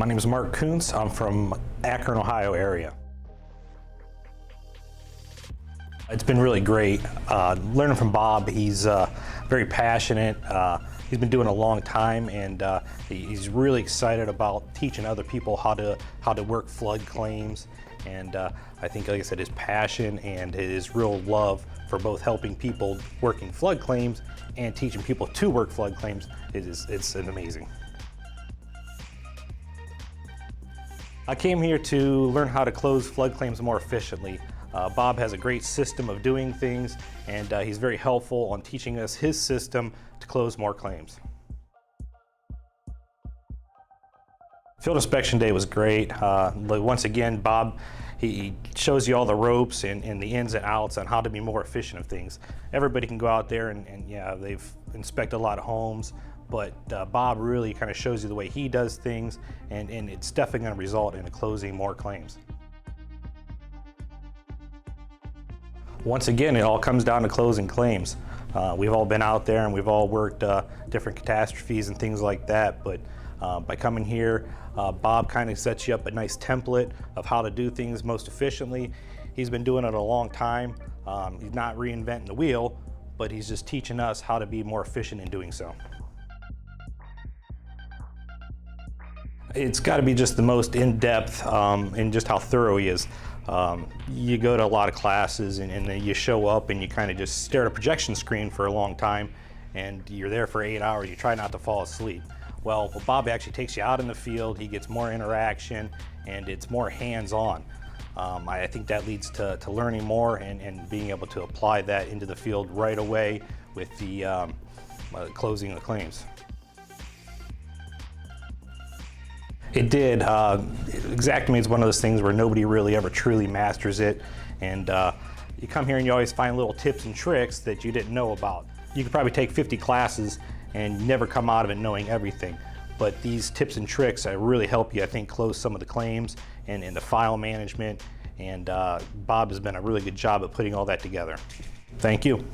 My name is Mark Kuntz. I'm from Akron, Ohio area. It's been really great learning from Bob. He's very passionate. He's been doing it a long time, and he's really excited about teaching other people how to work flood claims. And I think, like I said, his passion and his real love for both helping people working flood claims and teaching people to work flood claims it's amazing. I came here to learn how to close flood claims more efficiently. Bob has a great system of doing things, and he's very helpful on teaching us his system to close more claims. Field inspection day was great. Once again, Bob, he shows you all the ropes and the ins and outs on how to be more efficient of things. Everybody can go out there and yeah, they've inspected a lot of homes, but Bob really kind of shows you the way he does things, and it's definitely going to result in closing more claims. Once again, it all comes down to closing claims. We've all been out there and we've all worked different catastrophes and things like that, but by coming here, Bob kind of sets you up a nice template of how to do things most efficiently. He's been doing it a long time. He's not reinventing the wheel, but he's just teaching us how to be more efficient in doing so. It's got to be just the most in-depth and just how thorough he is. You go to a lot of classes and then you show up and you kind of just stare at a projection screen for a long time, and you're there for 8 hours. You try not to fall asleep. Well, Bob actually takes you out in the field. He gets more interaction and it's more hands-on. I think that leads to learning more and being able to apply that into the field right away with the closing of the claims. It did. Exactomy is one of those things where nobody really ever truly masters it, and you come here and you always find little tips and tricks that you didn't know about. You could probably take 50 classes and never come out of it knowing everything, but these tips and tricks really help you, I think, close some of the claims and the file management, and Bob has done a really good job at putting all that together. Thank you.